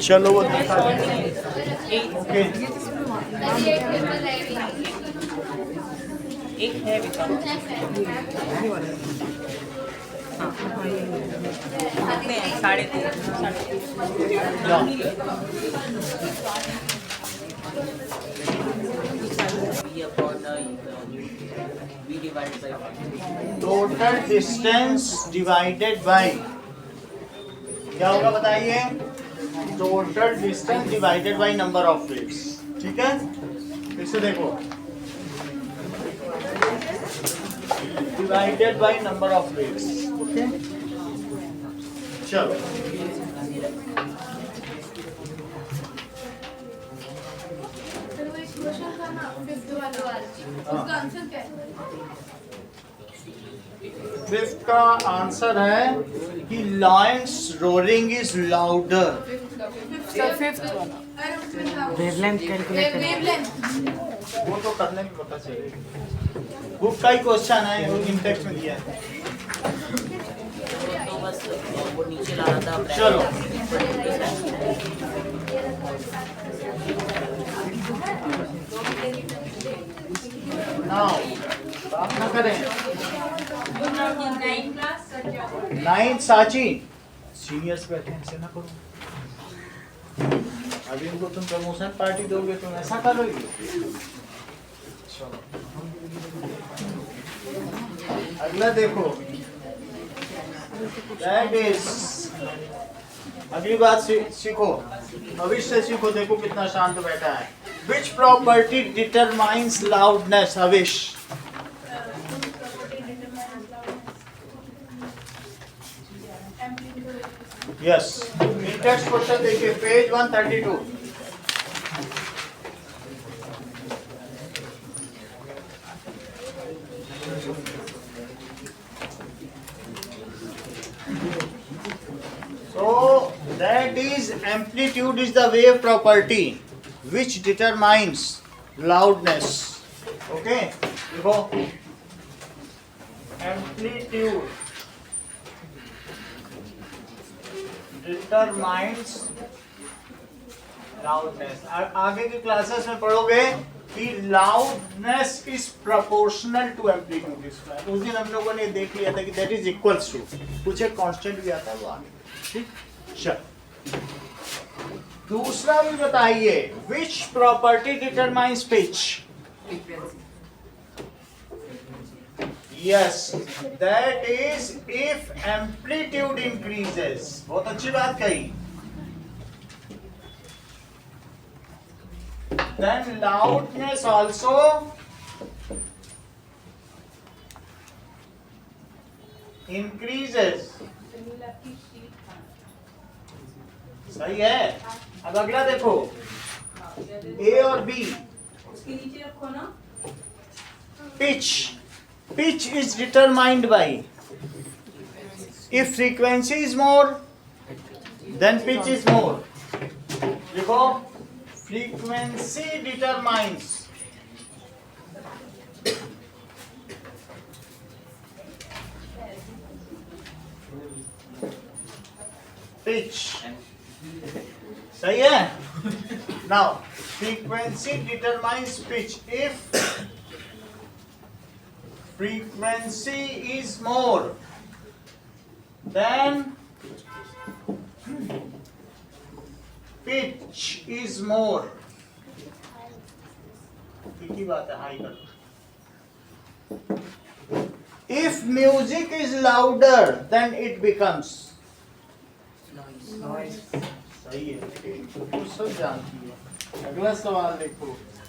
चलो वो दिखा ओके। एक है विकल्प कितने हैं? 3.5 टोटल डिस्टेंस डिवाइडेड बाय क्या होगा बताइए? Total distance divided by number of waves. ठीक है, फिर से देखो, divided by number of waves. Okay, चलो फिफ्थ का आंसर है कि Lions roaring is louder. Wavelength calculate वो तो करने में पता चलेगा, बुक का ही क्वेश्चन है, वो इंटेक्स में दिया है। तो बस वो नीचे लाना था। चलो नाउ बात ना करें। 9 साची सीनियर्स बैठे हैं, ऐसे ना करो। अभी इनको तुम प्रमोशन पार्टी दोगे, तुम ऐसा करोगे? चलो अगला देखो, दैट इज अगली बात सीखो, भविष्य सीखो। देखो कितना शांत बैठा है। Which property determines loudness? हविश यस। इंटेक्स्ट क्वेश्चन देखिए, page 132। So that is amplitude is the wave property which determines loudness. Okay, देखो amplitude determines loudness। आगे की क्लासेस में पढ़ोगे कि loudness is proportional to amplitude square. उस दिन हम लोगों ने देख लिया था कि that is equals to, कुछ एक कांस्टेंट भी आता है वो आगे। ठीक, चल दूसरा भी बताइए, which property determines pitch? Yes, that is if amplitude increases। बहुत अच्छी बात कही। Then loudness also increases। सही है। अब अगला देखो, ए और बी। उसके नीचे रखो ना। Pitch is determined by, if frequency is more then pitch is more। देखो, frequency determines pitch। सही है। Now frequency determines pitch। If frequency is more then pitch is more। ठीक ही बात है, हाई कर। If music is louder then it becomes noise। सही है, तो सब जानती है। अगला सवाल देखो,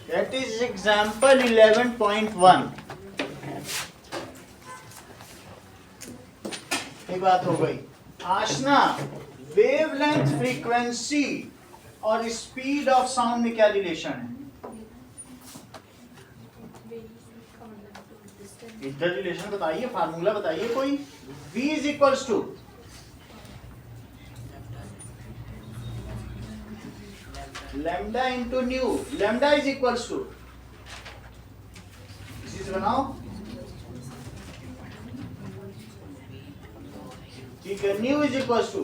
that is example 11.1। ये बात हो गई। आशना, वेवलेंथ, फ्रीक्वेंसी और स्पीड ऑफ साउंड में क्या रिलेशन है? इधर रिलेशन बताइए, फार्मूला बताइए कोई। V is equals to lambda into nu। lambda is equals to, this is बनाओ। ठीक है, nu is equals to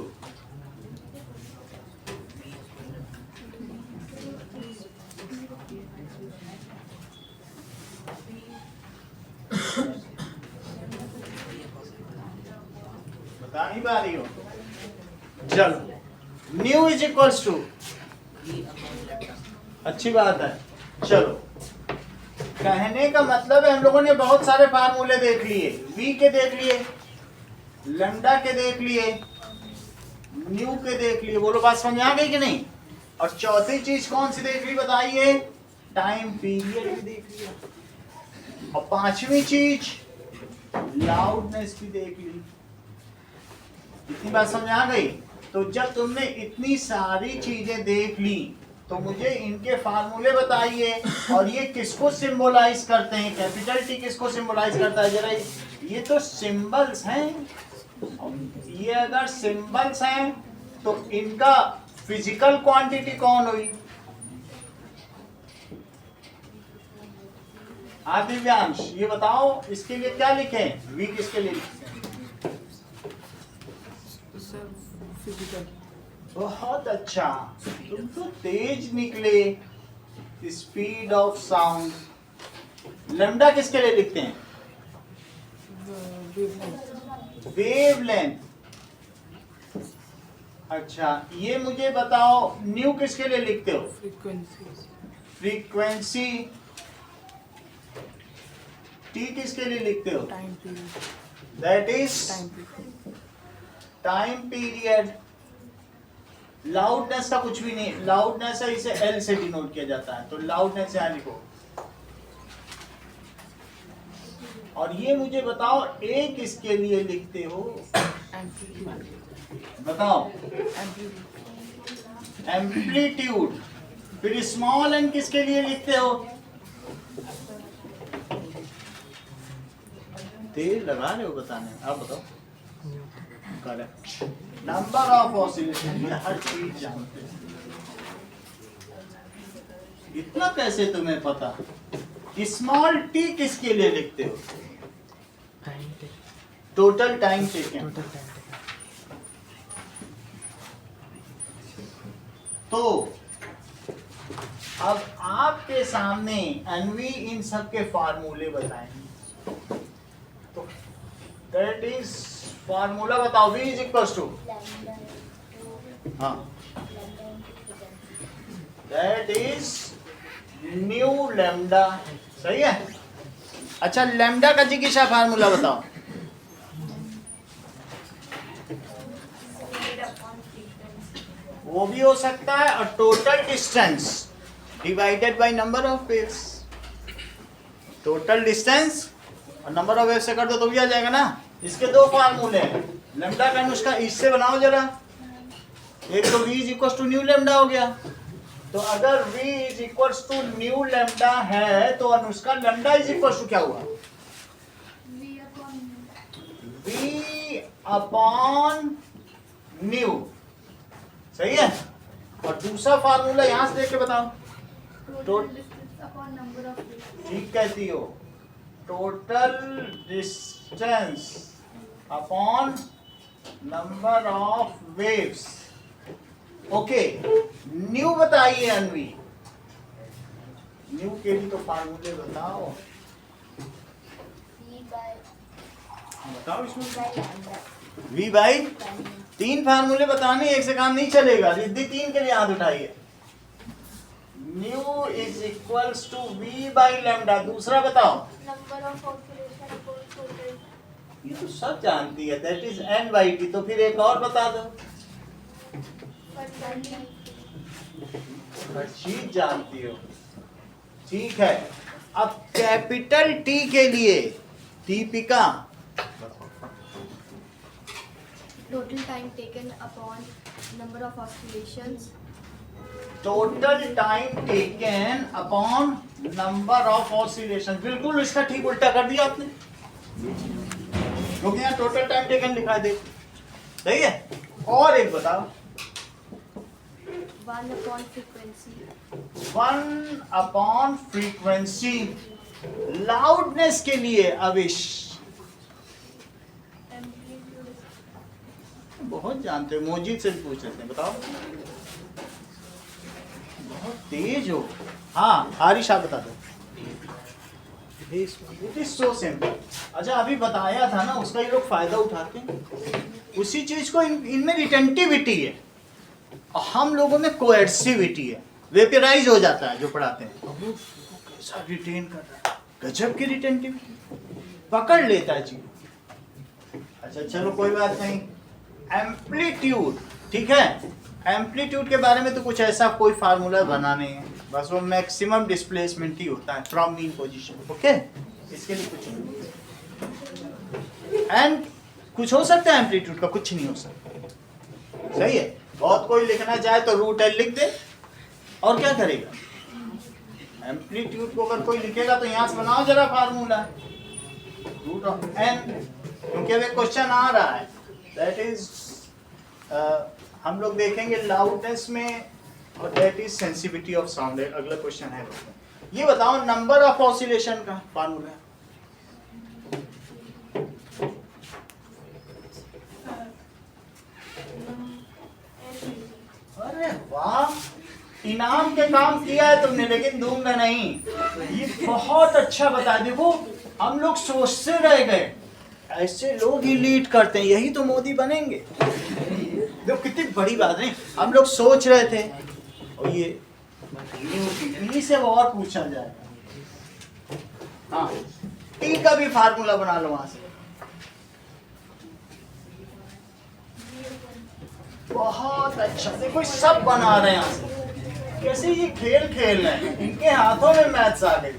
पा रही हो? चलो न्यू इज इक्वल्स टू, अच्छी बात है। चलो कहने का मतलब है हम लोगों ने बहुत सारे फार्मूले देख लिए, वी के देख लिए, लैम्डा के देख लिए, न्यू के देख लिए। बोलो बात समझ आ गई कि नहीं? और चौथी चीज कौन सी देख ली बताइए? टाइम पीरियड भी देख लिया। और पांचवी चीज लाउडनेस भी देख ली। इतनी बात समझ आ गई? तो जब तुमने इतनी सारी चीजें देख ली तो मुझे इनके फार्मूले बताइए, और ये किसको सिंबलाइज करते हैं? कैपिटल टी किसको सिंबलाइज करता है? जरा ये तो सिंबल्स हैं, ये अगर सिंबल्स हैं तो इनका फिजिकल क्वांटिटी कौन हुई? दिव्यांश ये बताओ, इसके लिए क्या लिखे? वी किसके लिए लिखते हैं? बहुत अच्छा, तुम तो तेज निकले। Speed of sound. लैम्डा किसके लिए लिखते हैं? वेवलेंथ। अच्छा ये मुझे बताओ, न्यू किसके लिए लिखते हो? फ्रीक्वेंसी। टी किसके लिए लिखते हो? That is time period. Loudness का कुछ भी नहीं, लाउडनेस है, इसे एल से डिनोट किया जाता है, तो लाउडनेस यहां लिखो। और ये मुझे बताओ, ए किसके लिए लिखते हो? बताओ। एम्पलीट्यूड। फिर स्मॉल एन किसके लिए लिखते हो? देर लगा रहे हो बताने, आप बताओ। करेक्ट। नंबर ऑफ ऑसिलेशन, ये हर चीज जानते हैं। इतना कैसे तुम्हें पता? स्मॉल टी किसके लिए लिखते हो? Total time taken. तो अब आपके सामने अनवी इन सब के फार्मूले बताएंगे। तो दैट इज फार्मूला बताओ। V इज इक्वल टू, हाँ दैट इज न्यू लैम्डा। सही है। अच्छा लैम्डा का जिज्ञासा फार्मूला बताओ। वो भी हो सकता है, और total distance divided by number of waves. Total distance और नंबर ऑफ वेव्स से कर दो तो भी आ जाएगा ना। इसके दो फार्मूले हैं। लैम्डा का अनुष्का इससे बनाओ जरा। एक तो v is equal to nu lambda हो गया, तो अगर v is equal to nu lambda है तो Anushka lambda is equal to क्या हुआ? v upon nu. सही है। और दूसरा फार्मूला यहां से देख के बताओ। ठीक कहती हो, total distance upon number of waves. Okay new बताइए अनवी। न्यू के लिए तो फार्मूले बताओ। बताओ इसमें। वी बाई, तीन फार्मूले बताने, एक से काम नहीं चलेगा। रिद्धि तीन के लिए हाथ उठाइए। Nu is equals to V by lambda. दूसरा बताओ। Number of oscillation upon total. ये तो सब जानती है, that is N by T. तो फिर एक और बता दो। हर चीज जानती हो। ठीक है। अब कैपिटल टी के लिए Deepika. Total time taken upon number of oscillations. Total time taken upon number of oscillation. बिल्कुल इसका ठीक उल्टा कर दिया आपने, क्योंकि यहाँ टोटल टाइम टेकन लिखा है। देख सही है। और एक बताओ। 1 upon frequency. 1 upon frequency. Loudness के लिए अविश बहुत जानते हो, मोजीद से भी पूछ लेते हैं। बताओ। बहुत तेज हो। हाँ आरिशा बता दो। It is so simple. अच्छा अभी बताया था ना, उसका ये लोग फायदा उठाते हैं। उसी चीज को इनमें रिटेंटिविटी है और हम लोगों में कोएर्सिविटी है, वेपराइज हो जाता है जो पढ़ाते हैं। अब वो कैसा रिटेन कर रहा है, गजब की रिटेंटिविटी, पकड़ लेता है चीज। अच्छा चलो कोई बात नहीं। एम्पलीट्यूड, ठीक है, एम्पलीट्यूड के बारे में तो कुछ ऐसा कोई फार्मूला बना नहीं है, बस वो मैक्सिमम डिस्प्लेसमेंट ही होता है फ्रॉम मीन पोजीशन, ओके, इसके लिए कुछ नहीं। एंड कुछ हो सकता है एम्पलीट्यूड का, कुछ नहीं हो सकता, सही है। बहुत कोई लिखना चाहे तो रूट एल लिख दे, और क्या करेगा। एम्पलीट्यूड को अगर कोई लिखेगा तो यहाँ से बनाओ जरा फार्मूला, रूट ऑफ एन, क्योंकि अब एक क्वेश्चन आ रहा है, दैट इज हम लोग देखेंगे लाउडनेस में, और that is sensitivity of sound, अगला क्वेश्चन है। ये बताओ नंबर ऑफ ऑसिलेशन का फार्मूला। अरे वाह, इनाम के काम किया है तुमने, लेकिन दूंगा नहीं। ये बहुत अच्छा बता, देखो हम लोग सोचते रह गए, ऐसे लोग ही लीड करते हैं, यही तो मोदी बनेंगे। देखो कितनी बड़ी बात नहीं, हम लोग सोच रहे थे, और ये इन्हीं से और पूछा जाएगा। हाँ, टी का भी फार्मूला बना लो वहां से। बहुत अच्छा, देखो सब बना रहे हैं यहाँ से, कैसे ये खेल खेल रहे हैं, इनके हाथों में मैथ्स आ गई।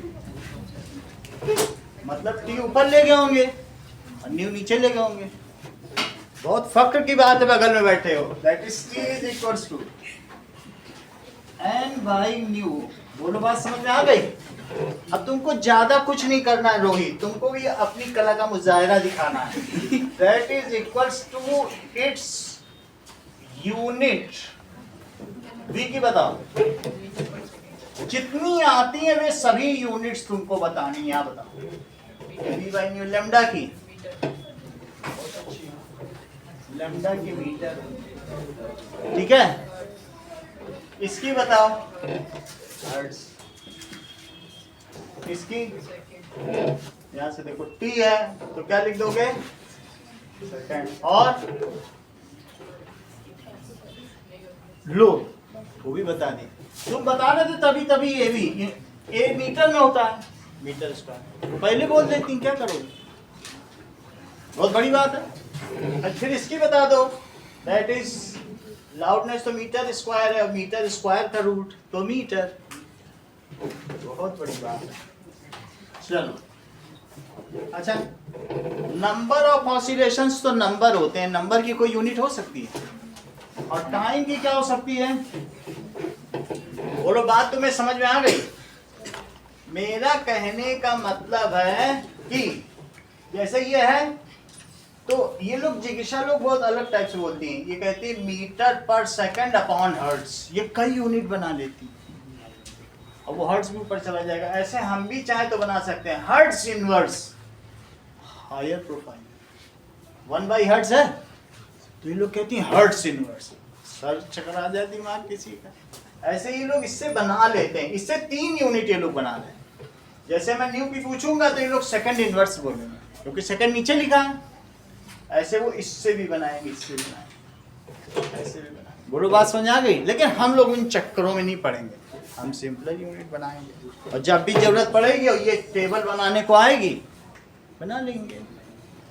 मतलब टी ऊपर ले गए होंगे और न्यू नीचे ले गए होंगे। बहुत फक्र की बात है, बगल में बैठे हो। That is T is equals to N by nu. बोलो बात समझ में आ गई। अब तुमको ज्यादा कुछ नहीं करना है रोहित, तुमको भी अपनी कला का मुजाहिरा दिखाना है। That is equals to its unit. V की बताओ, जितनी आती है वे सभी यूनिट्स तुमको बतानी है। यहाँ बताओ वी बाई न्यू, लेमडा की, लेमडा की मीटर, ठीक है। इसकी बताओ हर्ट्ज, इसकी यहां से देखो टी है तो क्या लिख दोगे, सेकंड, और लो वो भी बता दी। तुम बता रहे थे तभी तभी ये भी ए मीटर में होता है, मीटर स्क्वायर पहले बोल देती, क्या करोगे, बहुत बड़ी बात है। फिर इसकी बता दो, दैट इज लाउडनेस तो मीटर स्क्वायर है, मीटर स्क्वायर का रूट तो मीटर, बहुत बड़ी बात है। चलो अच्छा, नंबर ऑफ ऑसिलेशंस तो नंबर होते हैं, नंबर की कोई यूनिट हो सकती है, और टाइम की क्या हो सकती है। बोलो बात तुम्हें समझ में आ गई। मेरा कहने का मतलब है कि जैसे ये है, तो ये लोग जिज्ञासा लोग बहुत अलग टाइप से बोलती हैं, ये कहती है मीटर पर सेकंड अपॉन हर्ट्ज, ये कई यूनिट बना लेती है, और वो हर्ट्ज भी ऊपर चला जाएगा। ऐसे हम भी चाहे तो बना सकते हैं, हर्ट्ज इनवर्स हायर प्रोफाइल 1/हर्ट्ज है, तो ये लोग कहती हैं हर्ट्ज इनवर्स, सर चकरा जाए दिमाग किसी का। ऐसे ये लोग इससे बना लेते हैं, इससे 3 यूनिट ये लोग बना लेते हैं। जैसे मैं न्यू की पूछूंगा तो ये लोग सेकंड इनवर्स बोलेंगे, क्योंकि सेकंड नीचे लिखा है। ऐसे वो इससे भी बनाएंगे, इससे भी बनाएंगे, ऐसे भी बनाएंगे। बोलो बात समझ आ गई। लेकिन हम लोग इन चक्करों में नहीं पड़ेंगे, हम सिंपल यूनिट बनाएंगे, और जब भी जरूरत पड़ेगी और ये टेबल बनाने को आएगी बना लेंगे।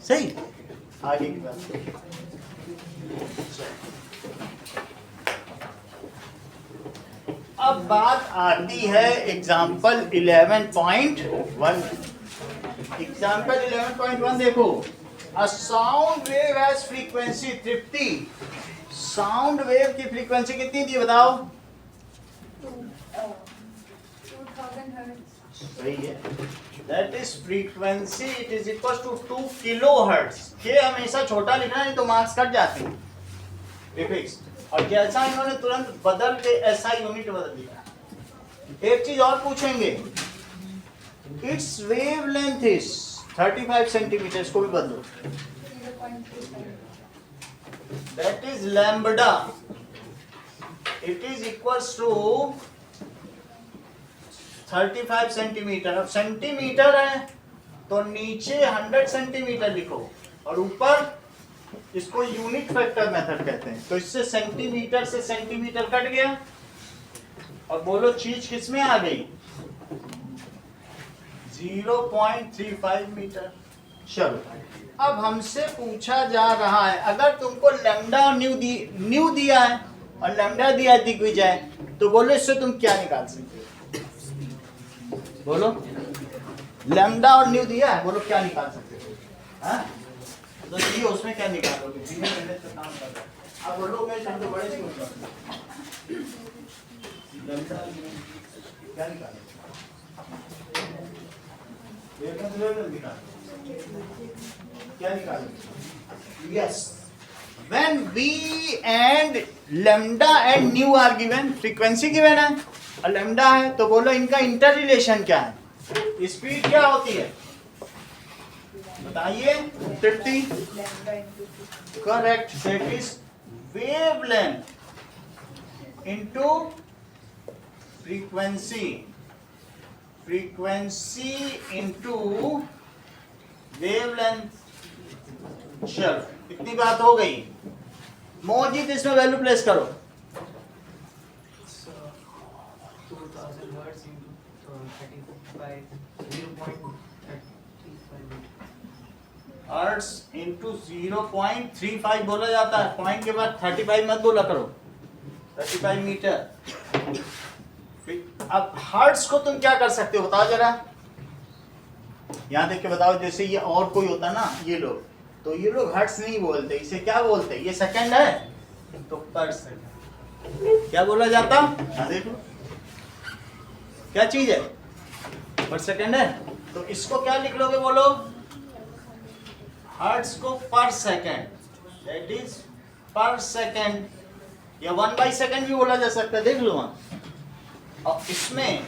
सही, आगे की बात। अब बात आती है एग्जाम्पल 11.1। एग्जाम्पल 11.1 देखो, a sound wave has frequency 50। Sound wave की फ्रीक्वेंसी कितनी थी बताओ। 2000 hertz. सही है, that is frequency, it is equal to 2 kilohertz. के हमेशा छोटा लिखना नहीं तो मार्क्स कट जाते हैं प्रीफिक्स, और जैसा इन्होंने तुरंत बदल के ऐसा यूनिट बदल दिया। एक चीज और पूछेंगे, इट्स वेवलेंथ इज 35 सेंटीमीटर, इसको भी बदलो, 0.35. That is lambda, it is equals to 35 centimetre. अब सेंटीमीटर है तो नीचे 100 सेंटीमीटर लिखो और ऊपर इसको यूनिट फैक्टर मेथड कहते हैं। तो इससे सेंटीमीटर से सेंटीमीटर कट गया और बोलो चीज किस में आ गई? 0.35 मीटर। चलो अब हमसे पूछा जा रहा है अगर तुमको लैम्डा और न्यू दिया है और लैम्डा दिया है दिग्विजय, तो बोलो इससे तुम क्या निकाल सकते हो? बोलो लैम्डा और न्यू दिया है, बोलो क्या निकाल सकते हो? हाँ? तो ये उसमें क्या निकालोगे? धीमे धीमे से काम कर रहा है। अब बोलो मैं तुम तो बड़े से लैम्डा क्या निकालोगे? क्या निकालोगे? Yes, when v and lambda and nu are given, frequency given है और लैम्डा है, तो बोलो इनका इंटर रिलेशन क्या है? स्पीड क्या होती है बताइए? 50। Correct, that is wavelength into frequency, frequency into wavelength. चलो इतनी बात हो गई। मोहजीत इसमें वैल्यू प्लेस करो। 2000 hertz into 35 0.35 हर्ट्ज इंटू 0.35 बोला जाता है, पॉइंट के बाद 35 मत बोला करो, 35 मीटर। अब हर्ट्ज को तुम क्या कर सकते हो बताओ जरा, यहाँ देख के बताओ। जैसे ये और कोई होता ना, ये लोग, तो ये लोग हर्ट्ज नहीं बोलते, इसे क्या बोलते? ये सेकंड है तो पर सेकंड क्या बोला जाता? हाँ देखो क्या चीज है, पर सेकंड है। तो इसको क्या लिख लोगे बोलो? हर्ट्ज को पर सेकंड, दैट इज पर सेकंड, या 1/सेकंड भी बोला जा सकता है, देख लो वहां। और इसमें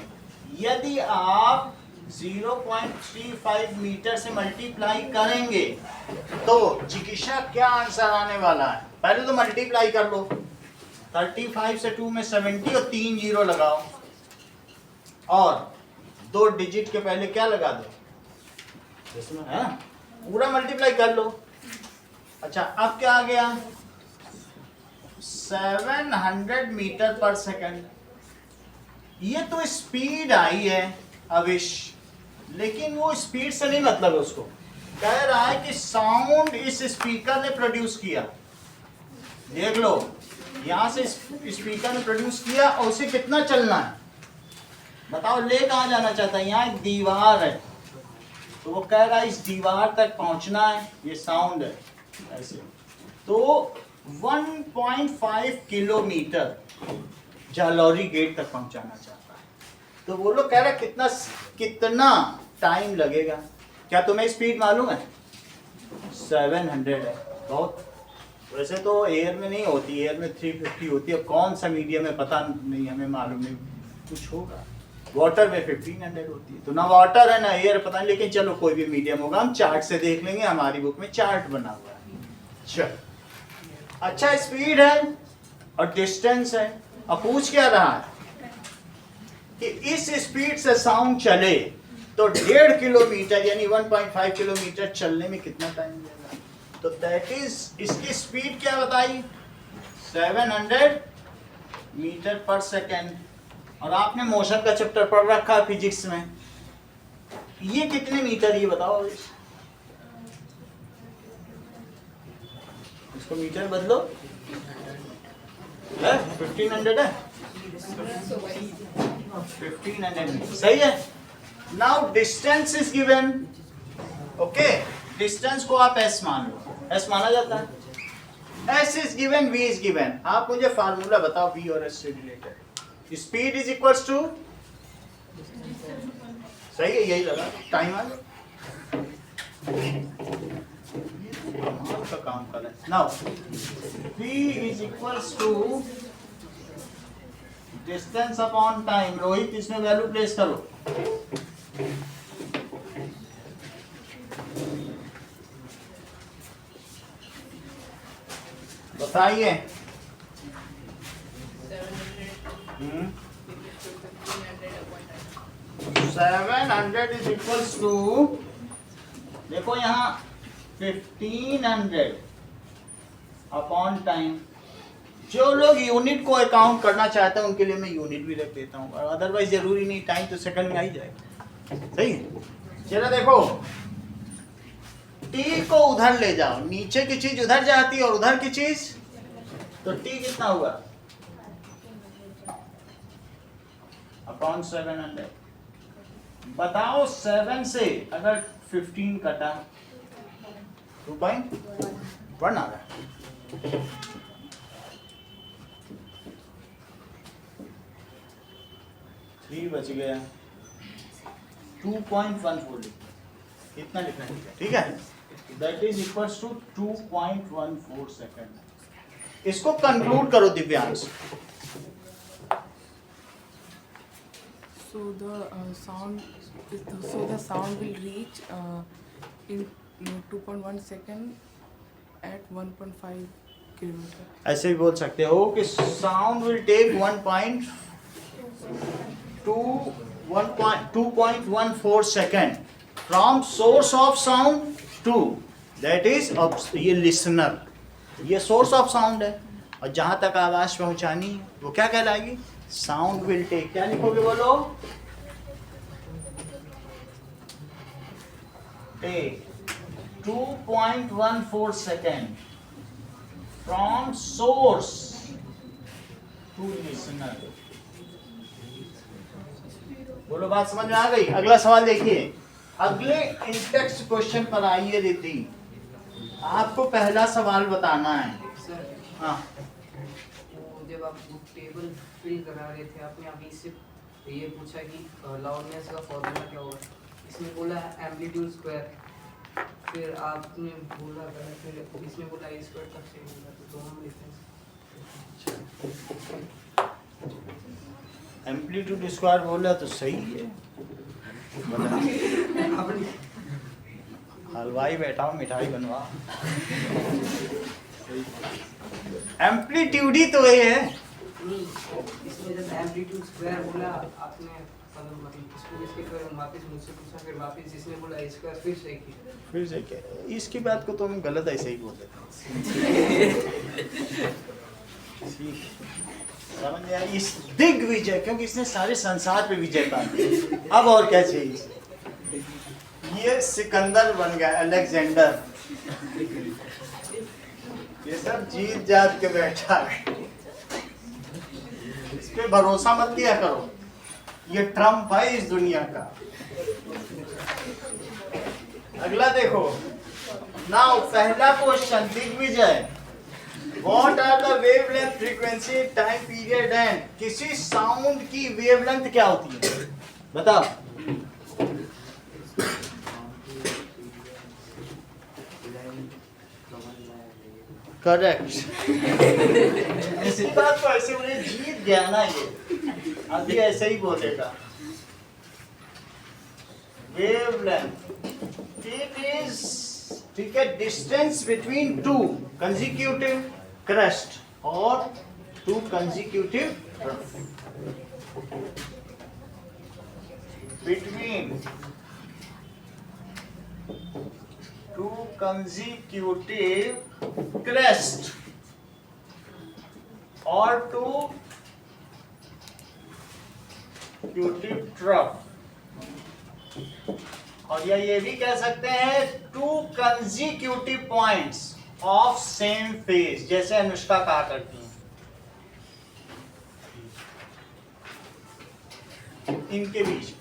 यदि आप 0.35 मीटर से मल्टीप्लाई करेंगे तो जिकिशा क्या आंसर आने वाला है? पहले तो मल्टीप्लाई कर लो, 35 से 2 में 70 और 3 जीरो लगाओ और 2 डिजिट के पहले क्या लगा दो? इसमें है पूरा मल्टीप्लाई कर लो। अच्छा अब क्या आ गया? 700 मीटर पर सेकंड। ये तो स्पीड आई है अविश, लेकिन वो स्पीड से नहीं मतलब है। उसको कह रहा है कि साउंड इस स्पीकर ने प्रोड्यूस किया। देख लो यहां से स्पीकर ने प्रोड्यूस किया और उसे कितना चलना है बताओ? ले कहां जाना चाहता है? यहाँ एक दीवार है तो वो कह रहा है इस दीवार तक पहुंचना है, ये साउंड है ऐसे। तो 1.5 किलोमीटर जालौरी गेट तक पहुंचाना चाहता है। तो वो लोग कह रहे कितना टाइम लगेगा? क्या तुम्हें स्पीड मालूम है? 700 है। बहुत, वैसे तो एयर में नहीं होती, एयर में 350 होती है। कौन सा मीडियम है पता नहीं, हमें मालूम नहीं, कुछ होगा। वाटर में 1500 होती है। तो ना वाटर है ना एयर, पता नहीं, लेकिन चलो कोई भी मीडियम होगा, हम चार्ट से देख लेंगे, हमारी बुक में चार्ट बना हुआ है। चलो अच्छा, स्पीड है और डिस्टेंस है। अब पूछ क्या रहा है कि इस स्पीड से साउंड चले तो 1.5 किलोमीटर यानी 1.5 किलोमीटर चलने में कितना टाइम लगेगा? तो दैट इज, इसकी स्पीड क्या बताई? 700 मीटर पर सेकेंड। और आपने मोशन का चैप्टर पढ़ रखा है फिजिक्स में। ये कितने मीटर ये बताओ? इसको मीटर बदलो, 1500 है, 1500 सही है। Now distance is given, okay. Distance को आप एस मान लो, एस माना जाता है। S is given, V is given. आप मुझे फार्मूला बताओ वी और एस से related. Speed is equals to, सही है, यही लगा, टाइम आ का काम कर रहे हैं। Now v is equals to distance upon time. Rohit इसमें वैल्यू प्लेस करो। बताइए। 700 इज इक्वल्स टू, देखो यहाँ 1500 अपॉन टाइम। जो लोग यूनिट को अकाउंट करना चाहते हैं उनके लिए मैं यूनिट भी रख देता हूँ, और अदरवाइज जरूरी नहीं, टाइम तो सेकंड में आ ही जाएगा। सही है। चलो देखो, टी को उधर ले जाओ, नीचे की चीज उधर जाती है और उधर की चीज, तो टी कितना हुआ अपॉन 700। बताओ 7 से अगर 15 कटा 2.1 आ रहा है। 3 बच गया, 2.14 कितना लिखना है, ठीक है, that is equals to 2.14 second. इसको कंक्लूड करो Divyansh. So the sound will reach in 2.1 second at 1.5 kilometer. ऐसे भी बोल सकते हो कि sound will take 2.14 second from source of sound to, that is ये लिसनर, ये सोर्स ऑफ साउंड है, और जहां तक आवाज पहुंचानी है वो क्या कहलाएगी, साउंड विल टेक। क्या लिखोगे बोलो, take 2.14 second from source to listener. बोलो बात समझ में आ गई। अगला सवाल देखिए, अगले इंटेक्स्ट क्वेश्चन पर आइए रिद्धि, आपको पहला सवाल बताना है। सर, हाँ वो जब आप बुक टेबल फिल करा रहे थे, आपने अभी से ये पूछा कि लाउडनेस का फॉर्मूला क्या होगा, इसमें बोला एम्पलीट्यूड स्क्वायर, फिर आपने बोला फिर इसमें बोला ए स्क्वायर का सेम होगा, तो दोनों में डिफरेंस। एम्पलीट्यूड स्क्वायर बोला तो सही है, हलवाई बैठा हूँ मिठाई बनवा, एम्पलीट्यूड ही तो ये है। नहीं, इसमें जब एम्पलीट्यूड स्क्वायर बोला आपने, मतलब इसको इसके फिर वापस मुझसे पूछा, फिर वापस इसने बोला ए स्क्वायर, फिर से किया। फिर से क्या, इसकी बात को तो हम गलत ऐसे ही बोल देते हैं। ठीक, समझ में आई, इस दिग्विजय, क्योंकि इसने सारे संसार पे विजय पाई, अब और क्या चाहिए। ये सिकंदर बन गया, अलेक्जेंडर, ये सब जीत जात के बैठा है, इस पे भरोसा मत किया करो, ये ट्रम्प है इस दुनिया का। अगला देखो, नाउ पहला question, Digvijay, what are the wavelength, frequency, time period and, किसी साउंड की वेवलेंथ क्या होती है बताओ। करेक्ट। इसी बात को ऐसे उन्हें जीत गया ना, ये अभी ऐसे ही बोलेगा। वेवलेंथ इट इज, ठीक है, distance between two consecutive crest और two consecutive trough, between two consecutive crest or to consecutive trough, और या ये भी कह सकते हैं to consecutive points of same phase, जैसे अनुष्का कहा करती हैं इनके बीच।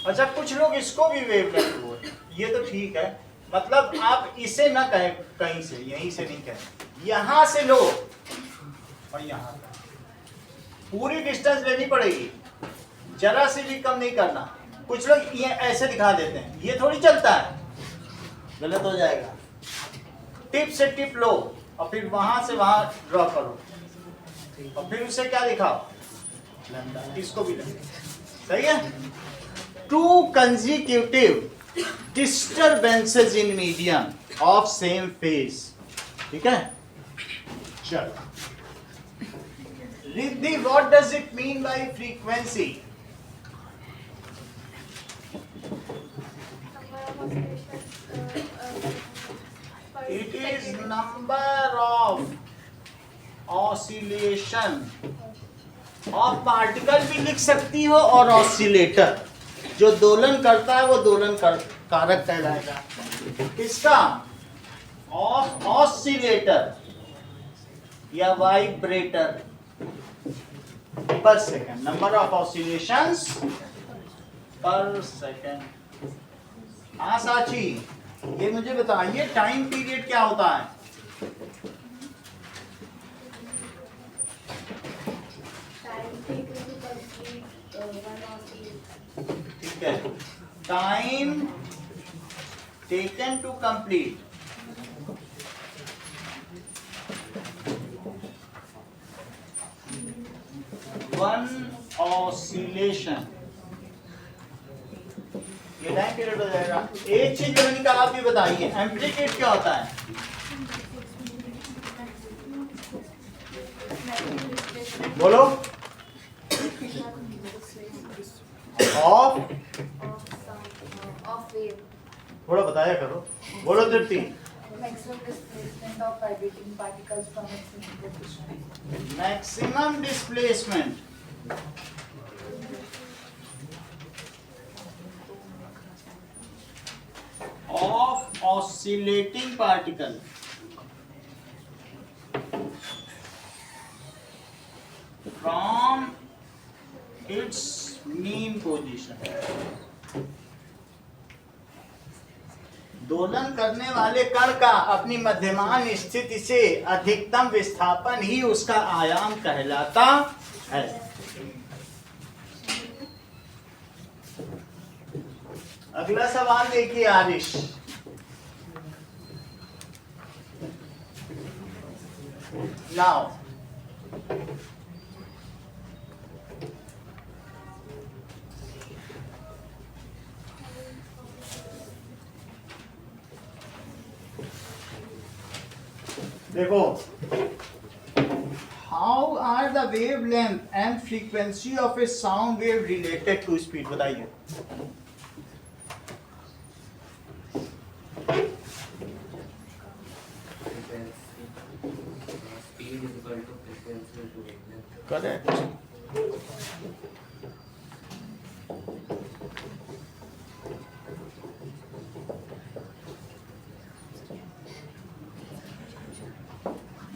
अच्छा, कुछ लोग इसको भी वेवलेंथ बोलते हैं, ये तो ठीक है, मतलब आप इसे ना कहें कहीं से, यहीं से नहीं कहें, यहां से लो और यहां तक पूरी डिस्टेंस लेनी पड़ेगी, जरा से भी कम नहीं करना। कुछ लोग ये ऐसे दिखा देते हैं, ये थोड़ी चलता है, गलत हो जाएगा। टिप से टिप लो और फिर वहां से वहां ड्रॉ करो, और फिर उसे क्या दिखाओ, लंबा, इसको भी लंबा, सही है। To consecutive disturbances in medium of same phase, ठीक है। चलो, Riddhi, what does it mean by frequency? Number of oscillations per It is number of oscillation of particle भी लिख सकती हो और ऑसिलेटर जो दोलन करता है वो दोलन कारक कहलाएगा। किसका? ऑफ ऑसिलेटर या वाइब्रेटर पर सेकंड, नंबर ऑफ ऑसिलेशंस पर सेकंड। हाँ साची, ये मुझे बताइए टाइम पीरियड क्या होता है? ठीक है, time taken to complete one oscillation, ये टाइम पीरियड हो जाएगा। एक चीज जो मैंने कहा आप भी बताइए, एम्पलीट्यूड क्या होता है? बोलो। ऑफ थोड़ा बताया करो, बोलो तृप्ति। Maximum displacement of vibrating particles from its center position. Maximum displacement of oscillating particle from its mean position। दोलन करने वाले कण का अपनी मध्यमान स्थिति से अधिकतम विस्थापन ही उसका आयाम कहलाता है। अगला सवाल देखिए आरिश। नाउ देखो, how are the wavelength and frequency of a sound wave related to speed, बताइए। Speed is equal to frequency into wavelength. Correct.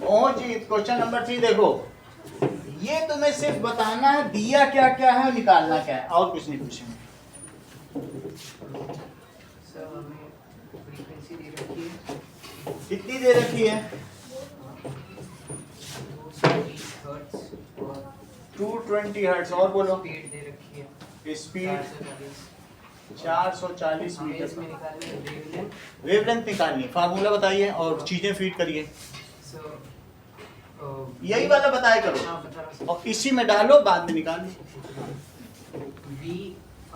ओ जी, क्वेश्चन नंबर 3 देखो, ये तुम्हें सिर्फ बताना है दिया क्या क्या है और निकालना क्या है, और कुछ नहीं पूछेंगे। सर हमें फ्रीक्वेंसी दे रखी है कितनी दे रखी है? 220 हर्ट्ज और 220 हर्ट्ज, और बोलो। स्पीड दे रखी है स्पीड 440। 440 हमें मीटर। इसमें निकालनी है वेवलेंथ। वेवलेंथ निकालनी, फार्मूला बताइए और चीजें फीड करिए। सर यही वाला बताया करो हाँ बता रहा हूँ और इसी में डालो, बाद में निकाल लो। V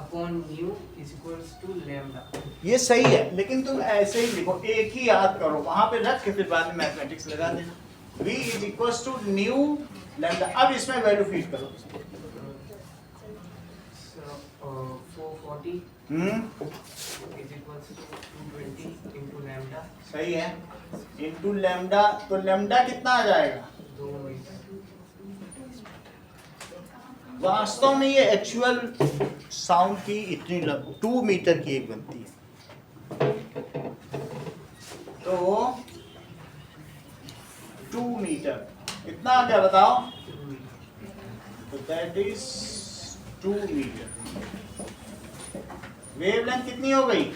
upon mu is equals to lambda। ये सही है, लेकिन तुम ऐसे ही लिखो, एक ही याद करो, वहां पे रख के फिर बाद में मैथमेटिक्स लगा देना। V is equals to nu lambda. अब इसमें वैल्यू फीड करो। So 440 is equals to 220 into lambda। सही है, इनटू लैम्डा, तो लैम्डा कितना आ जाएगा? 2 मीटर। वास्तव में ये एक्चुअल साउंड की इतनी 2 मीटर की एक बनती है, तो 2 मीटर कितना आ गया बताओ? तो दैट इज 2 मीटर। वेवलेंथ कितनी हो गई?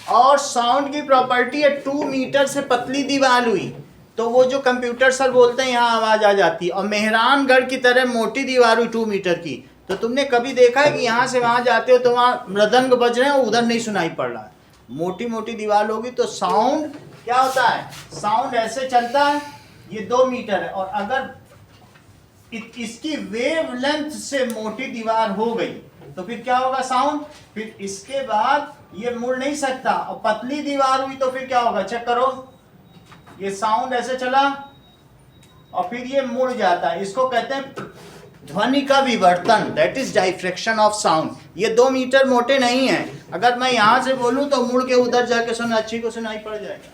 और साउंड की प्रॉपर्टी है 2 मीटर से पतली दीवार हुई तो वो जो कंप्यूटर सर बोलते हैं यहाँ आवाज आ जाती है, और मेहरानगढ़ की तरह मोटी दीवार हुई 2 मीटर की, तो तुमने कभी देखा है कि यहाँ से वहां जाते हो तो वहाँ मृदंग बज रहे हैं, उधर नहीं सुनाई पड़ रहा है। मोटी मोटी दीवार होगी तो साउंड क्या होता है? साउंड ऐसे चलता है, ये 2 मीटर है, और अगर इसकी वेवलेंथ से मोटी दीवार हो गई तो फिर क्या होगा? साउंड। फिर इसके बाद ये मुड़ नहीं सकता, और पतली दीवार हुई तो फिर क्या होगा? चेक करो, ये साउंड ऐसे चला और फिर ये मुड़ जाता है, इसको कहते हैं ध्वनि का विवर्तन, that is diffraction of sound. ये 2 मीटर मोटे नहीं है, अगर मैं यहाँ से बोलूँ तो मुड़ के उधर जाके सुना अच्छी को सुनाई पड़ जाएगा।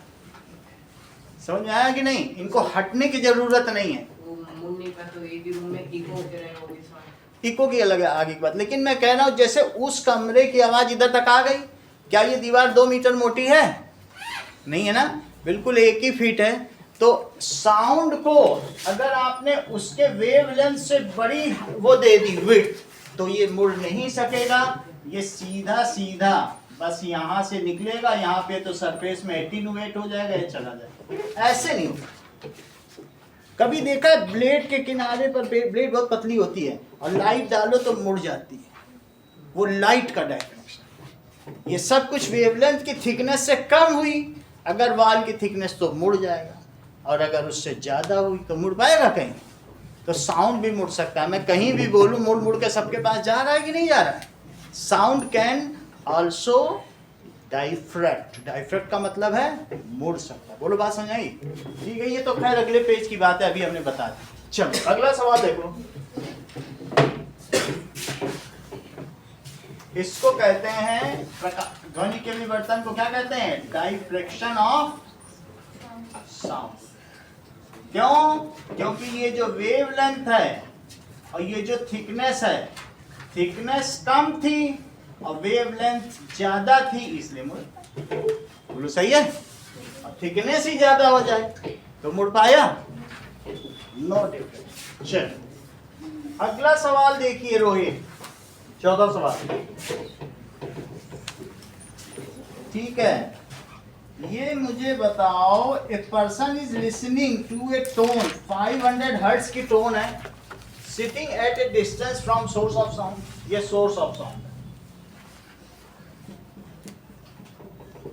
समझ में आया कि नहीं? इनको हटने की जरूरत नहीं है। वो मुड़ नहीं पाए तो एक ही रूम में इको होते रहेगा वो भी साउंड। इको की अलग है आगे की बात, लेकिन मैं कह रहा हूं जैसे उस कमरे की आवाज इधर तक आ गई, क्या ये दीवार 2 मीटर मोटी है? नहीं है ना, बिल्कुल 1 ही फीट है। तो साउंड को अगर आपने उसके वेवलेंथ से बड़ी वो दे दी विड्थ, तो ये मुड़ नहीं सकेगा, ये सीधा सीधा बस यहाँ से निकलेगा, यहाँ पे तो सरफेस में एटीन्यूएट हो जाएगा, ये चला जाएगा। ऐसे नहीं होता। कभी देखा है ब्लेड के किनारे पर, ब्लेड बहुत पतली होती है और लाइट डालो तो मुड़ जाती है, वो लाइट का डायरेक्शन। ये सब कुछ वेवलेंथ की थिकनेस से कम हुई, अगर वाल की थिकनेस तो मुड़ जाएगा, और अगर उससे ज्यादा हुई तो मुड़ पाएगा कहीं? तो साउंड भी मुड़ सकता है। मैं कहीं भी बोलूं मुड़ मुड़ के सबके पास जा रहा है कि नहीं जा रहा है? Sound can also diffract. Diffract का मतलब है मुड़ सकता है। बोलो बात समझ आई? ठीक है, ये तो खैर अगले पेज की बात है, अभी हमने बता दी। चलो अगला सवाल देखो। इसको कहते हैं ध्वनि के विवर्तन को क्या कहते हैं? Diffraction of sound. क्यों? क्योंकि ये जो वेवलेंथ है और ये जो थिकनेस है, थिकनेस कम थी और वेवलेंथ ज्यादा थी, इसलिए मुड़। बोलो सही है? और थिकनेस ही ज्यादा हो जाए तो मुड़ पाया? No difference. चलो अगला सवाल देखिए रोहित, 14 सवाल। ठीक है, ये मुझे बताओ, a person is listening to a tone, 500 hertz की टोन है, sitting at a distance from source of sound. ये सोर्स ऑफ साउंड,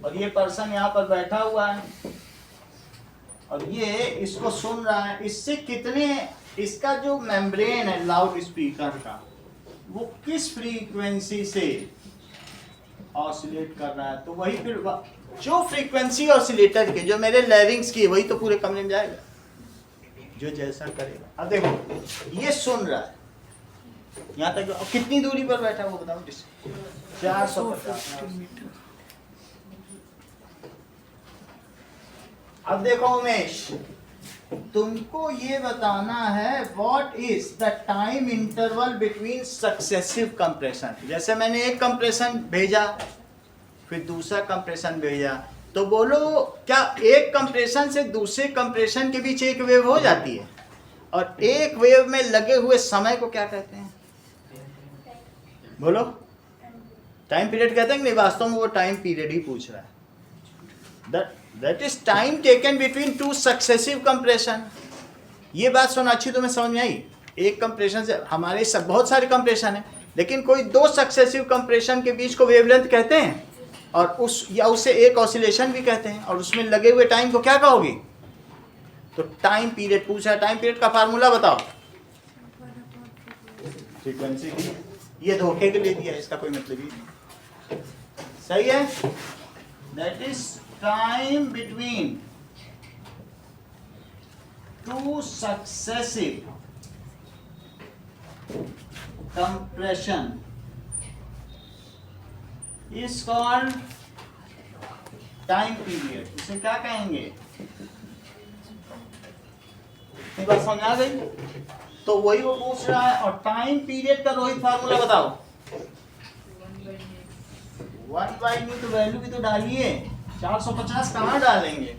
और ये पर्सन यहाँ पर बैठा हुआ है और ये इसको सुन रहा है। इससे कितने, इसका जो मेम्ब्रेन है लाउड स्पीकर का, वो किस फ्रीक्वेंसी से ऑसिलेट कर रहा है? तो वही फिर जो फ्रीक्वेंसी ऑसिलेटर के, जो मेरे लैरिंग्स की, वही तो पूरे कमरे में जाएगा, जो जैसा करेगा। अब देखो ये सुन रहा है यहाँ तक, कितनी दूरी पर बैठा वो बताओ? 450 मीटर। अब देखो उमेश, तुमको ये बताना है what is the time interval between successive compression. जैसे मैंने एक कंप्रेशन भेजा, फिर दूसरा कंप्रेशन भेजा, तो बोलो क्या एक कंप्रेशन से दूसरे कंप्रेशन के बीच एक वेव हो जाती है? और एक वेव में लगे हुए समय को क्या कहते हैं? बोलो, टाइम पीरियड कहते हैं कि नहीं? वास्तव में वो टाइम पीरियड ही पूछ रहा है। That is time taken between two successive compression। ये बात सुन अच्छी तुम्हें समझ में आई? एक कंप्रेशन से, हमारे सब बहुत सारे कंप्रेशन है, लेकिन कोई 2 सक्सेसिव कंप्रेशन के बीच को वेवलेंथ कहते हैं, और उस या उसे एक ऑसिलेशन भी कहते हैं, और उसमें लगे हुए टाइम को क्या कहोगे? तो टाइम पीरियड पूछा है। टाइम पीरियड का फार्मूला बताओ। फ्रीक्वेंसी की, ये धोखे के लिए दिया है, इसका कोई मतलब ही नहीं। सही है? That is time between two successive compression is called time period। इसे क्या कहेंगे? ये बात समझ आ गई? तो वही वो पूछ रहा है। और टाइम पीरियड का रोहित फार्मूला बताओ। 1/μ तो वैल्यू भी तो डालिए, 450 कहाँ डालेंगे?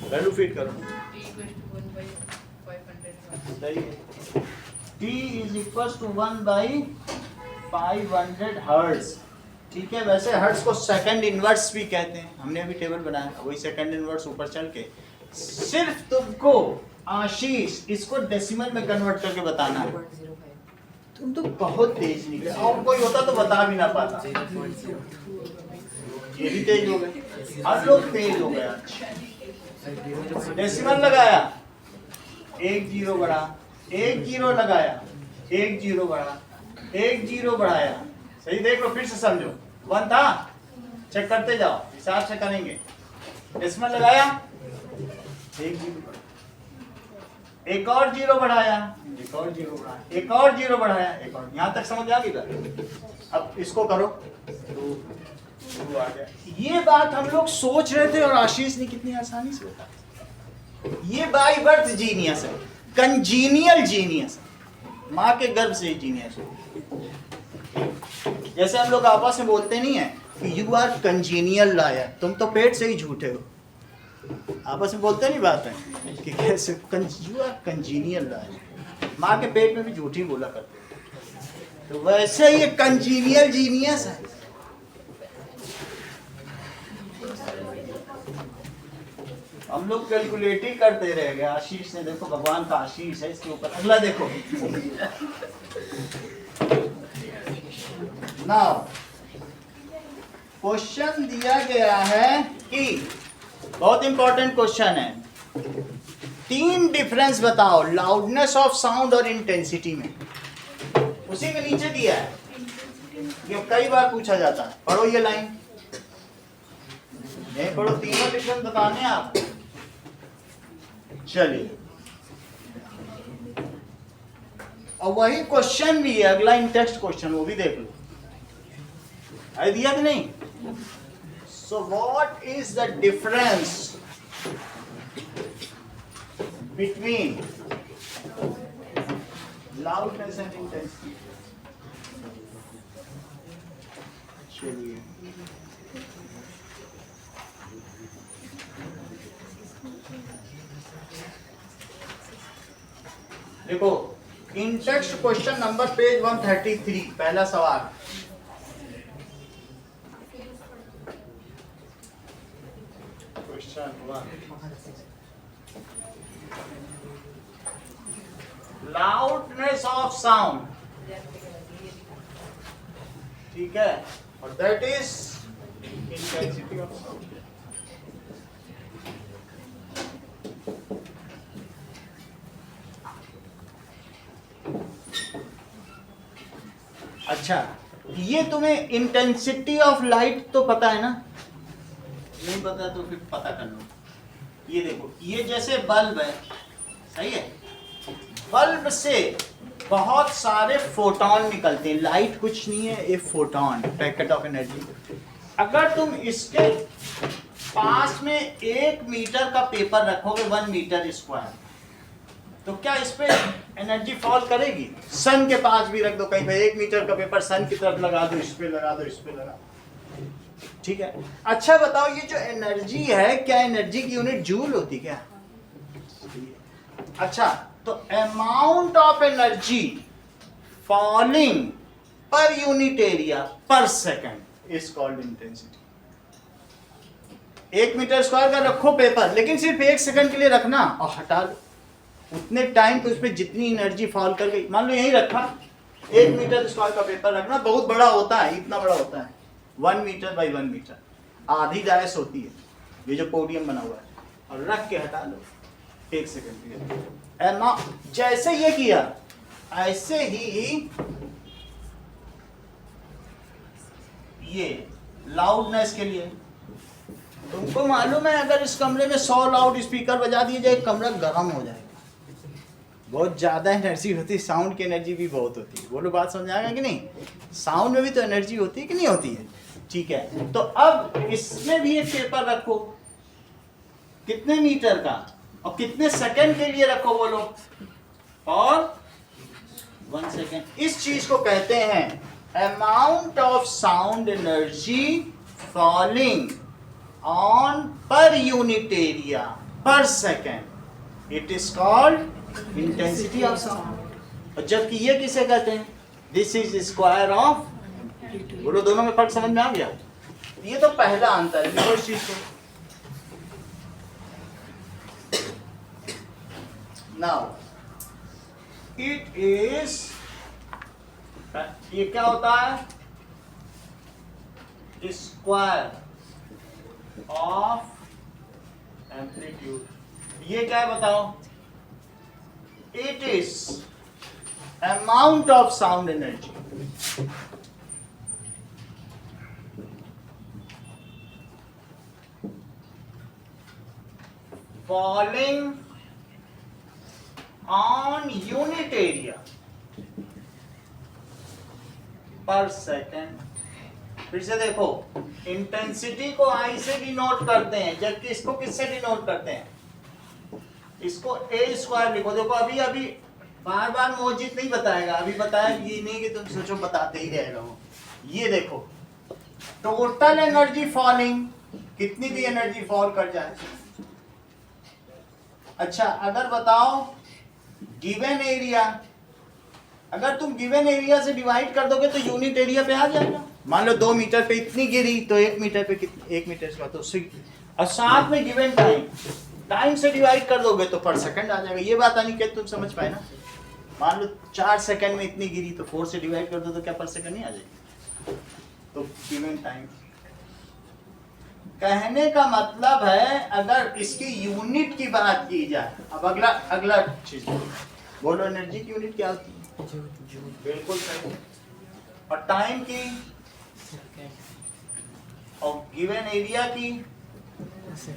वैल्यू फिट करो। T is equal to 1/500 hertz. ठीक है, वैसे हर्ट्ज को सेकंड इनवर्स भी कहते हैं, हमने अभी टेबल बनाया, वही सेकंड इनवर्स ऊपर चल के। सिर्फ तुमको आशीष इसको डेसिमल में कन्वर्ट करके बताना है। 0.05। तुम तो बहुत तेज निकले, और कोई होता तो बता भी ना पाता। ये भी तेज हो गए, हर लोग तेज हो गए। डेसिमल लगाया, 1 0 बढ़ा, 1 0 लगाया, 1 0 बढ़ा, 1 0 बढ़ाया। सही देख लो, फिर से समझो। 1 था, चेक करते जाओ, हिसाब से करेंगे। डेसिमल लगाया, 1 0 बढ़ा, एक और 0 बढ़ाया, एक और 0 बढ़ाया, एक और 0 बढ़ाया, एक और। यहाँ तक समझ आ गई? अब इसको करो, 2 टू आ गया। ये बात हम लोग सोच रहे थे और आशीष ने कितनी आसानी से बताया। ये बाय बर्थ जीनियस है, कंजीनियल जीनियस, माँ के गर्भ से ही जीनियस है। जैसे हम लोग आपस में बोलते नहीं है कि यू आर कंजीनियल लायर, तुम तो पेट से ही झूठे हो। आपस में बोलते नहीं बात है कि कैसे यू आर कंजीनियल लायर, माँ के पेट में भी झूठ ही बोला करते हैं। तो वैसे ये कंजीनियल जीनियस है। हम लोग कैलकुलेट ही करते रह गए। आशीष ने देखो, भगवान का आशीष है इसके ऊपर। अगला देखो नाउ क्वेश्चन दिया गया है कि बहुत इंपॉर्टेंट क्वेश्चन है, 3 डिफरेंस बताओ लाउडनेस ऑफ साउंड और इंटेंसिटी में। उसी के नीचे दिया है, ये कई बार पूछा जाता है। पढ़ो ये लाइन, नहीं पढ़ो, तीनों डिफरेंस बताने हैं आप। चलिए, और वही क्वेश्चन भी है अगला, इन टेक्स्ट क्वेश्चन, वो भी देख लो। आई दिया कि नहीं? So what is the difference between loudness and intensity? चलिए, देखो इन टेक्स्ट क्वेश्चन नंबर पेज 133, पहला सवाल। क्वेश्चन 1, लाउडनेस ऑफ साउंड, ठीक है, और that is intensity of sound. अच्छा, ये तुम्हें इंटेंसिटी ऑफ लाइट तो पता है ना? नहीं पता तो फिर पता कर लो। ये देखो, ये जैसे बल्ब है, सही है, बल्ब से बहुत सारे फोटोन निकलते हैं। लाइट कुछ नहीं है, एक फोटोन, पैकेट ऑफ एनर्जी। अगर तुम इसके पास में 1 मीटर का पेपर रखोगे, 1 मीटर स्क्वायर, तो क्या इस पे एनर्जी फॉल करेगी? सन के पास भी रख दो कहीं पे, 1 मीटर का पेपर सन की तरफ लगा दो, इस पे लगा दो, इस पे लगा दो, ठीक है। अच्छा बताओ, ये जो एनर्जी है, क्या एनर्जी की यूनिट जूल होती क्या? अच्छा, तो amount of energy falling per unit area per second is called intensity. 1 metre square का रखो पेपर, लेकिन सिर्फ 1 सेकंड के लिए रखना और हटा दो। उतने टाइम पे उस पर जितनी एनर्जी फॉल कर गई, मान लो यही रखा, 1 मीटर स्क्वायर का पेपर रखना, बहुत बड़ा होता है, इतना बड़ा होता है, 1 मीटर बाई 1 मीटर, आधी डायस होती है, ये जो पोडियम बना हुआ है, और रख के हटा लो 1 सेकंड के लिए। जैसे ये किया, ऐसे ही ये लाउडनेस के लिए तुमको मालूम है, अगर इस कमरे में 100 लाउड स्पीकर बजा दिए जाए, कमरा गर्म हो जाएगा। बहुत ज्यादा एनर्जी होती है, साउंड की एनर्जी भी बहुत होती है। बोलो, बात समझ आएगा कि नहीं? साउंड में भी तो एनर्जी होती है कि नहीं होती है? ठीक है, तो अब इसमें भी एक पेपर रखो, कितने मीटर का और कितने सेकंड के लिए रखो, बोलो? और 1 सेकंड। इस चीज को कहते हैं amount of sound energy falling on per unit area per second, it is called intensity of sound. और जबकि ये किसे कहते हैं? दिस इज स्क्वायर ऑफ, बोलो दोनों में फर्क समझ में आ गया? ये तो पहला अंतर है। इस चीज को नाउ इट इज, ये क्या होता है? Square of amplitude. ये क्या है बताओ? It is amount of sound energy falling on unit area per second। फिर से देखो, इंटेंसिटी को आई से डिनोट करते हैं, जबकि इसको किससे डिनोट करते हैं? इसको ए स्क्वायर लिखो। देखो अभी अभी बार बार मोजित नहीं बताएगा, अभी बताया ये नहीं कि तुम सोचो बताते ही रहेगा वो। ये देखो टोटल एनर्जी फॉलिंग, कितनी भी एनर्जी फॉल कर जाए। अच्छा अगर बताओ गिवन एरिया, अगर तुम गिवन एरिया से डिवाइड कर दोगे तो यूनिट एरिया पे आ जाएगा। मान लो 2 मीटर पे इतनी गिरी तो 1 मीटर पे कितनी, 1 मीटर का तो और साथ में गिवन टाइम से डिवाइड कर दोगे तो पर सेकंड आ जाएगा। ये बात अनिकेत तुम समझ पाए ना? मान लो 4 सेकंड में इतनी गिरी तो 4 से डिवाइड कर दो तो क्या पर सेकंड नहीं आ जाएगी? तो गिवन टाइम। कहने का मतलब है अगर इसकी यूनिट की बात की जाए, अब अगला चीज बोलो, एनर्जी की यूनिट क्या होती है? बिल्कुल सही। और टाइम की और गिवन एरिया की,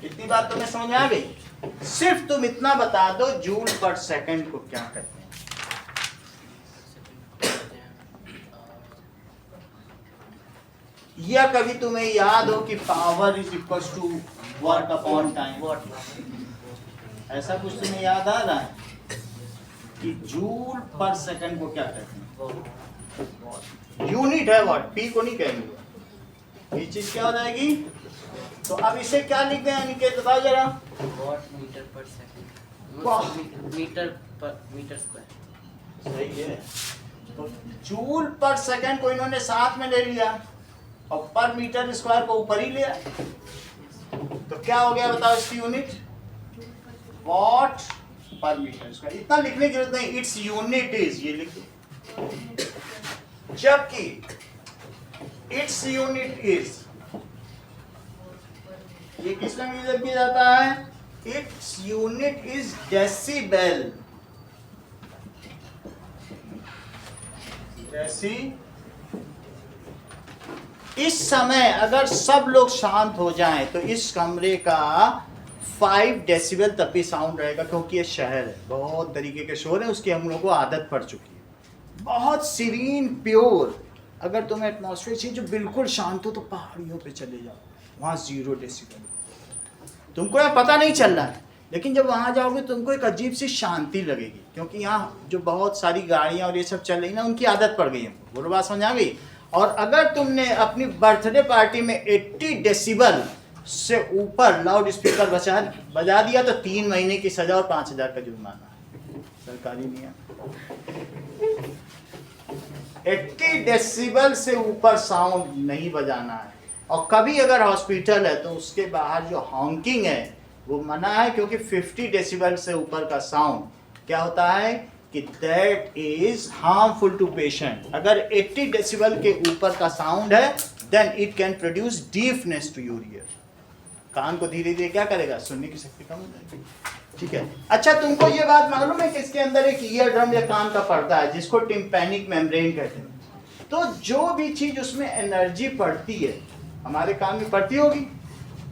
इतनी बात तुम्हें समझ आ गई? सिर्फ तुम इतना बता दो जूल पर सेकंड को क्या कहते हैं। या कभी तुम्हें याद हो कि power is equal to work upon time, ऐसा कुछ तुम्हें याद आ रहा है कि जूल पर सेकंड को क्या कहते हैं? यूनिट है वर्ड, पी को नहीं कहेंगे। ये चीज क्या हो जाएगी? तो अब इसे क्या लिखते हैं अनिकेत बताओ जरा? वॉट मीटर पर सेकंड, मीटर स्क्वायर। सही है। तो जूल पर सेकंड को इन्होंने साथ में ले लिया और पर मीटर स्क्वायर को ऊपर ही लिया, तो क्या हो गया बताओ इसकी यूनिट? वॉट पर मीटर स्क्वायर। इतना लिखने की जरूरत नहीं, इट्स यूनिट इज, ये लिख दो। जबकि इट्स यूनिट इज, ये किस में यूज किया जाता है? Its unit is decibel. इस समय अगर सब लोग शांत हो जाएं तो इस कमरे का 5 डेसिबल तक भी साउंड रहेगा, क्योंकि ये शहर है, बहुत तरीके के शोर है, उसकी हम लोग को आदत पड़ चुकी है। बहुत सीरीन प्योर, अगर तुम्हें एटमॉस्फेयर चाहिए जो बिल्कुल शांत हो तो पहाड़ियों पे चले जाओ, वहाँ 0 डेसिबल। तुमको यहाँ पता नहीं चल रहा है, लेकिन जब वहाँ जाओगे तुमको एक अजीब सी शांति लगेगी, क्योंकि यहाँ जो बहुत सारी गाड़ियाँ और ये सब चल रही ना, उनकी आदत पड़ गई हमको। बोलो बात समझ आ गई? और अगर तुमने अपनी बर्थडे पार्टी में 80 डेसिबल से ऊपर लाउड स्पीकर बजा दिया तो 3 महीने की सजा और 5,000 का जुर्माना, सरकारी नियम। 80 डेसिबल से ऊपर साउंड नहीं बजाना है। और कभी अगर हॉस्पिटल है तो उसके बाहर जो हॉन्किंग है वो मना है, क्योंकि 50 डेसिबल से ऊपर का साउंड क्या होता है कि that is harmful to patient. अगर 80 डेसिबल के ऊपर का साउंड है then it can produce deafness to your ear. कान को धीरे धीरे क्या करेगा? सुनने की शक्ति कम हो जाएगी। ठीक है। अच्छा तुमको ये बात मालूम है कि इसके अंदर एक ईयर ड्रम या कान का पर्दा है जिसको टिम्पैनिक मेम्ब्रेन कहते हैं। तो जो भी चीज उसमें एनर्जी पड़ती है हमारे कान में पड़ती होगी।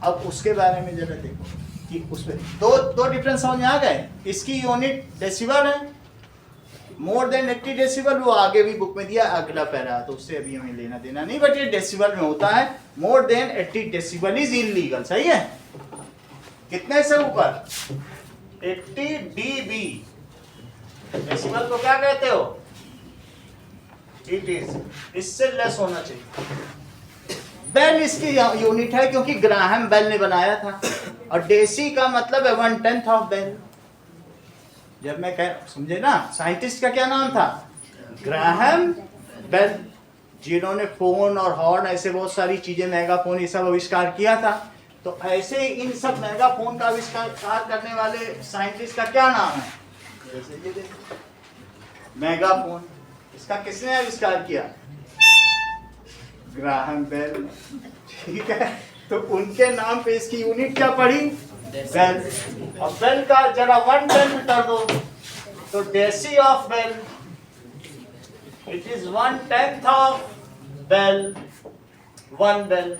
अब उसके बारे में जरा देखो कि उसमें दो डिफरेंस समझ में आ गए। इसकी यूनिट डेसिबल है, मोर देन 80 डेसिबल वो आगे भी बुक में दिया, अगला पैरा, तो उससे अभी हमें लेना देना नहीं, बट ये डेसिबल में होता है। More than 80 decibel is illegal. सही है। कितने से ऊपर? 80 dB। डेसिबल को क्या कहते हो? इट इज, इससे लेस होना चाहिए। बेल इसकी यूनिट है क्योंकि ग्राहम बेल ने बनाया था, और डेसी का मतलब है 1/10 ऑफ बेल। जब मैं कह समझे ना, साइंटिस्ट का क्या नाम था? ग्राहम बेल, जिन्होंने फोन और हॉर्न ऐसे बहुत सारी चीजें, मेगाफोन ये सब आविष्कार किया था। तो ऐसे इन सब मेगाफोन का आविष्कार करने वाले साइंटिस्ट का क्या नाम है? जैसे ये देखो मेगाफोन, इसका किसने आविष्कार किया? Graham Bell. ठीक है। तो उनके नाम पे इसकी यूनिट क्या पड़ी? बेल। और बेल का जरा 1 बेल कर दो तो deci of bel, it is 1/10 of bel, 1 bel.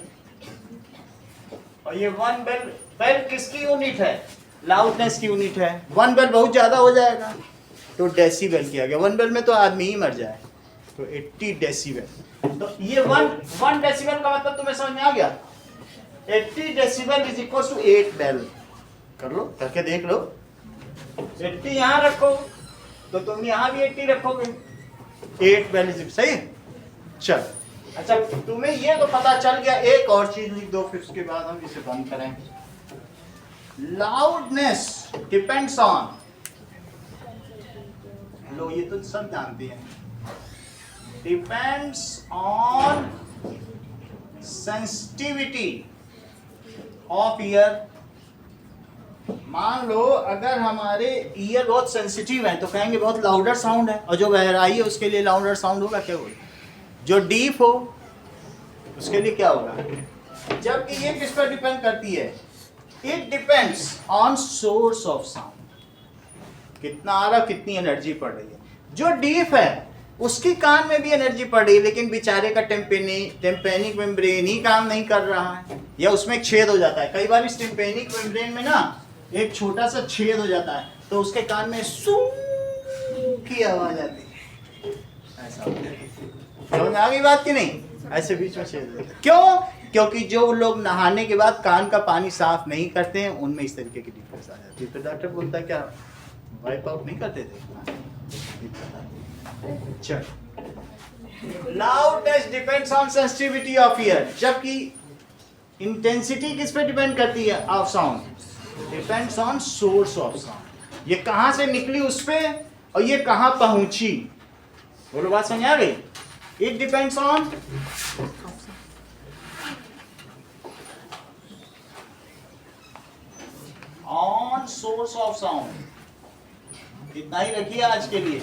और ये 1 बेल, बेल किसकी यूनिट है? लाउडनेस की यूनिट है। 1 बेल बहुत ज्यादा हो जाएगा तो डेसीबल किया गया। 1 बेल में तो आदमी ही मर जाए, तो 80 डेसीबल। तो ये 1 डेसिबल का मतलब तुम्हें समझ में आ गया। 80 decibel is equal to 8 bel. कर लो, करके देख लो। 80 यहाँ रखो तो तुम यहाँ भी 80 रखोगे, 8 बेल इज सही। चल अच्छा, तुम्हें ये तो पता चल गया। एक और चीज लिख दो, फिर उसके बाद हम इसे बंद करेंगे। लाउडनेस डिपेंड्स ऑन, लो ये तो सब जानते हैं, depends on sensitivity of year. मान लो अगर हमारे ईयर बहुत सेंसिटिव है तो कहेंगे बहुत लाउडर साउंड है, और जो गहराई है उसके लिए लाउडर साउंड होगा, क्या होगा? जो डीप हो उसके लिए क्या होगा? जबकि ये किस पर डिपेंड करती है? It depends on source of sound, कितना आ रहा, कितनी एनर्जी पड़ रही है। जो डीप है उसकी कान में भी एनर्जी पड़ रही है, लेकिन बेचारे का टेम्पेनिक मेम्ब्रेन ही काम नहीं कर रहा है, या उसमें एक छेद हो जाता है। कई बार इस टेम्पेनिक मेम्ब्रेन में ना एक छोटा सा छेद हो जाता है, तो उसके कान में सू की आवाज आती है। ऐसा समझ में आ गई बात कि नहीं? ऐसे बीच में छेद होता है। क्यों? क्योंकि जो लोग नहाने के बाद कान का पानी साफ नहीं करते हैं, उनमें इस तरीके की डिफरेंस आ जाती है। तो डॉक्टर बोलता है क्या वाइप आउट नहीं करते थे? Loudness depends on sensitivity of year, जबकि इंटेंसिटी किस पे डिपेंड करती है? Of sound depends on source of sound. ये कहां से निकली उस पे, और ये कहां पहुंची। बोलो, बात समझ आ गई? It depends on source of sound. इतना ही रखिए आज के लिए।